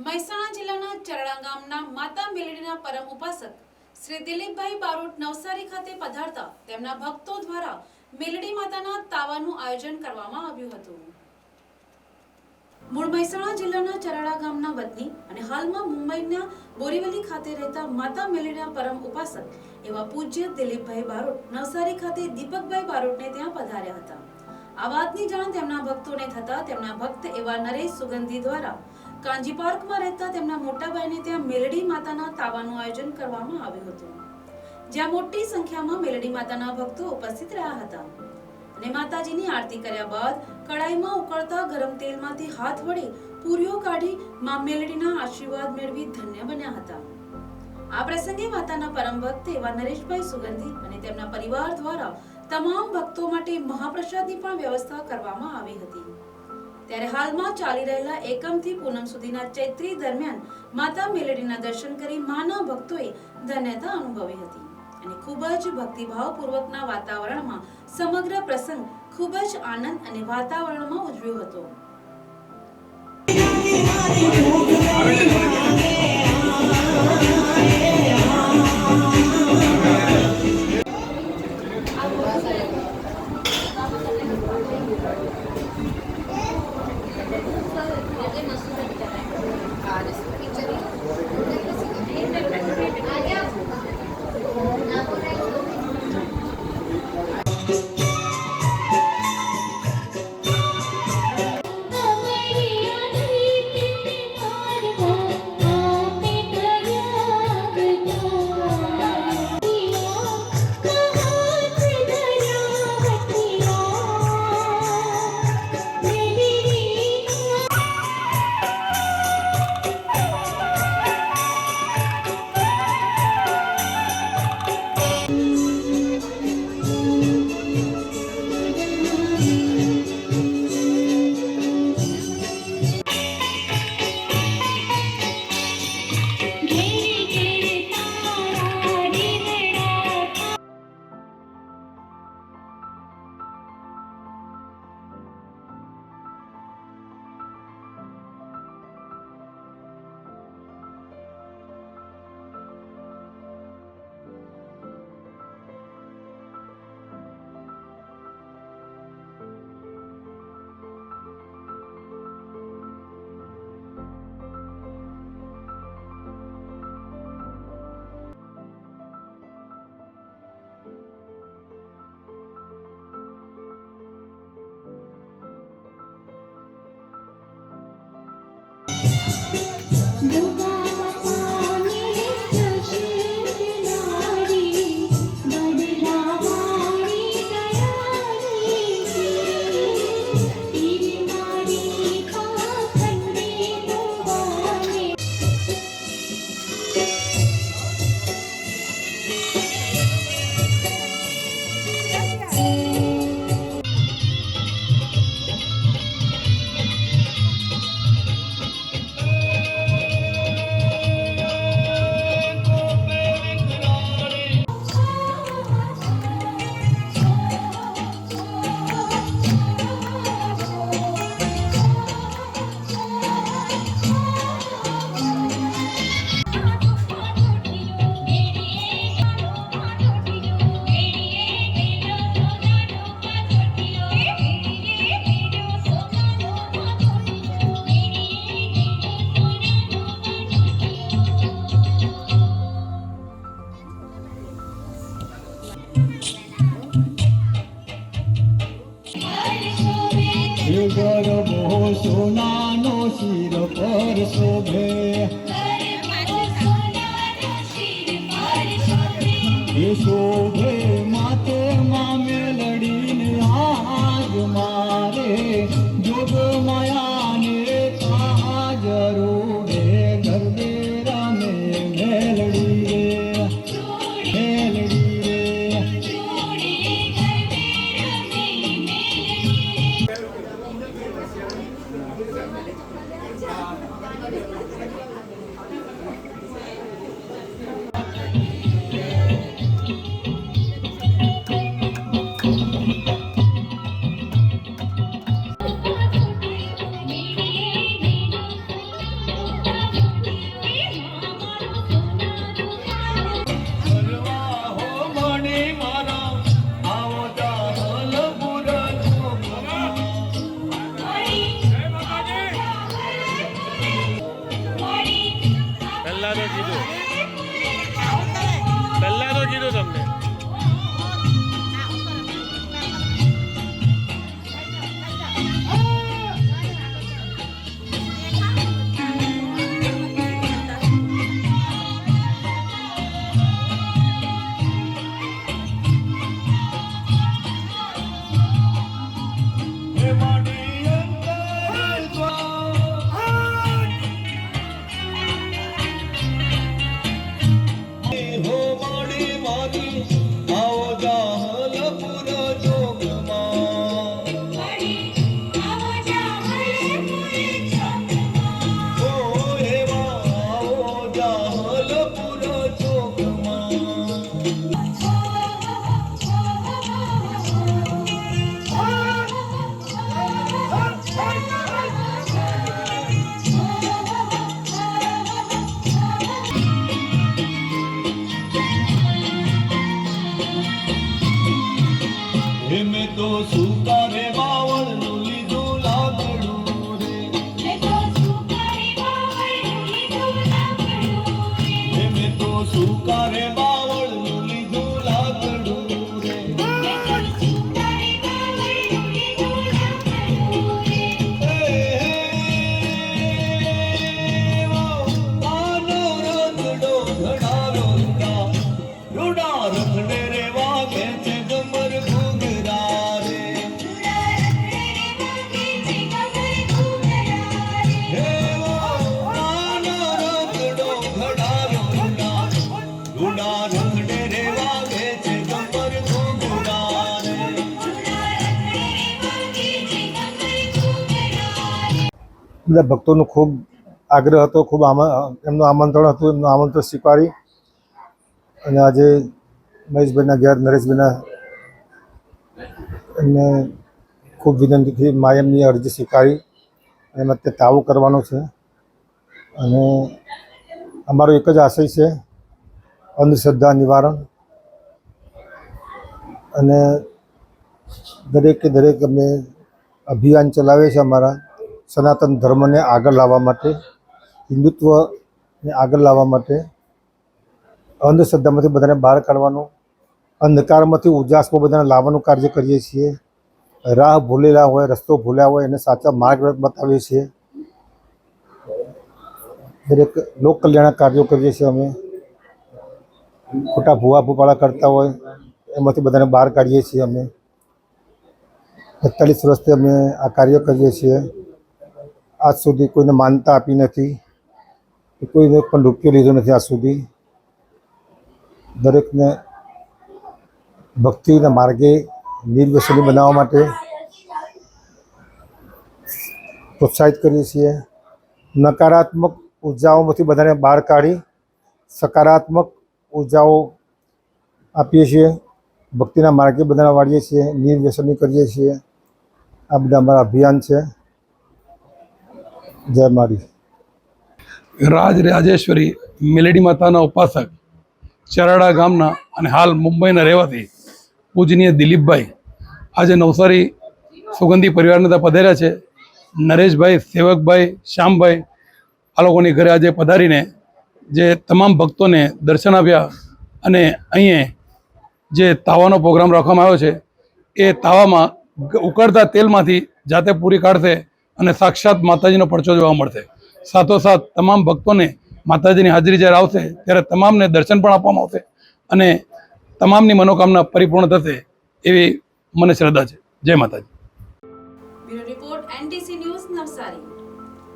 મહેસાણા જિલ્લાના ચરડા ગામના માતા મેલડીના પરમ ઉપાસક શ્રી દિલીપભાઈ બારોટ નવસારી ખાતે પધારતા તેમના ભક્તો દ્વારા મેલડી માતાના તાવાનું આયોજન કરવામાં આવ્યું હતું। મૂળ મહેસાણા જિલ્લાના ચરડા ગામના વતની અને હાલમાં મુંબઈના બોરીવલી ખાતે રહેતા માતા મેલડીના પરમ ઉપાસક એવા પૂજ્ય દિલીપભાઈ બારોટ નવસારી ખાતે દીપકભાઈ બારોટને ત્યાં પધાર્યા હતા। આ વાતની જાણ તેમના ભક્તોને થતા તેમના ભક્ત એવા નરેશ સુગંધી દ્વારા કાંજી પાર્કમાં રહેતા તેમના મોટા ભાઈને ત્યાં મેલડી માતાના તાવાનું આયોજન કરવામાં આવ્યું હતું, જ્યાં મોટી સંખ્યામાં મેલડી માતાના ભક્તો ઉપસ્થિત રહ્યા હતા અને માતાજીની આરતી કર્યા બાદ કડાઈમાં ઉકળતા ગરમ તેલમાંથી હાથ વડે પૂરીઓ કાઢી માં મેલડીના આશીર્વાદ મેળવી ધન્ય બન્યા હતા। આ પ્રસંગે માતાના પરમ ભક્ત એવા નરેશભાઈ સુગંધી અને તેમના પરિવાર દ્વારા તમામ ભક્તો માટે મહાપ્રસાદની પણ વ્યવસ્થા કરવામાં આવી હતી। ત્યારે હાલમાં ચાલી રહેલા એકમથી પૂનમ સુધીના ચૈત્રી દરમિયાન માતા મેલડીના દર્શન કરી માના ભક્તોએ ધન્યતા અનુભવી હતી અને ખૂબ જ ભક્તિભાવપૂર્વકના વાતાવરણમાં સમગ્ર પ્રસંગ ખૂબ જ આનંદ અને વાતાવરણમાં ઉજવ્યો હતો। ગરબો સોનાનો શિર પર શોભે, એ શોભે માતે માં મેલડીને આજ મારે જોગ માયાને હાજરો રે ગરબે રમે મેલડી રે મેલડી રે। પહેલા તો કીધું તમને. હો માડી મારી આવો જાહલપુર જોગમાં હો એવા આવો જાહલપુર જોગમાં એમે તો સુકારે બાવળનું લીધું લાકડું રે એમે તો સુકારે બાવળનું લીધું લાકડું રે આનો રંગડો ઘડારો રૂડા રખડે રે વાગે છે ગમર ઘૂઘરા રે આનો રંગડો ઘડારો રૂડા રખડે રે વાગે છે ગમર ઘૂઘરા રે બધા ભક્તોનો ખૂબ આગ્રહ હતો, ખૂબ એમનું આમંત્રણ હતું. એમનું આમંત્રણ સ્વીકારી અને આજે મહેશભાઈના ઘેર નરેશભાઈના એમને ખૂબ વિનંતીથી માયમની અરજી સ્વીકારી એમાં તે તાવો કરવાનો છે. અને અમારો એક જ આશય છે, અંધશ્રદ્ધા નિવારણ. અને દરેકે દરેક અમે અભિયાન ચલાવે છે અમારા સનાતન ધર્મને આગળ લાવવા માટે, હિન્દુત્વને આગળ લાવવા માટે, અંધશ્રદ્ધામાંથી બધાને બહાર કાઢવાનું, અંધકારમાંથી ઉજાસમાં બધાને લાવવાનું કાર્ય કરીએ છીએ. રાહ ભૂલેલા હોય, રસ્તો ભૂલ્યા હોય એને સાચા માર્ગ બતાવીએ છીએ. દરેક લોક કલ્યાણ કાર્યો કરીએ છીએ અમે. ખોટા ભૂવા ભૂપાળા કરતા હોય એમાંથી બધાને બહાર કાઢીએ છીએ અમે. 45 વર્ષથી અમે આ કાર્ય કરીએ છીએ. આજ સુધી કોઈને માનતા આપી નથી, કોઈને પણ રૂપિયો લીધો નથી આજ સુધી. દરેકને ભક્તિના માર્ગે નિર્વ્યસની બનાવવા માટે પ્રોત્સાહિત કરીએ છીએ. નકારાત્મક ઉર્જાઓમાંથી બધાને બહાર કાઢી સકારાત્મક ઉર્જાઓ આપીએ છીએ. ભક્તિના માર્ગે બધાને વાળીએ છીએ, નિર્વ્યસની કરીએ છીએ. આ બધા અમારા અભિયાન છે. જય મારી. રાજેશ્વરી મેલેડી માતાના ઉપાસક ચરાડા ગામના અને હાલ મુંબઈના રહેવાથી પૂજનીય દિલીપભાઈ આજે નવસારી સુગંધી પરિવારના ત્યાં પધાર્યા છે. નરેશભાઈ, સેવકભાઈ, શ્યામભાઈ આ લોકોની ઘરે આજે પધારીને જે તમામ ભક્તોને દર્શન આપ્યા અને અહીંયા જે તાવાનો પ્રોગ્રામ રાખવામાં આવ્યો છે એ તાવામાં ઉકળતા તેલમાંથી જાતે પૂરી કાઢશે અને સાક્ષાત માતાજીનો પરચો જોવા મળશે. સાથોસાથ તમામ ભક્તોને માતાજીની હાજરી જ્યારે આવશે ત્યારે તમામને દર્શન પણ આપવામાં આવશે અને તમામની મનોકામના પરિપૂર્ણ થશે એવી મને શ્રદ્ધા છે. જય માતાજી. Bureau report NTC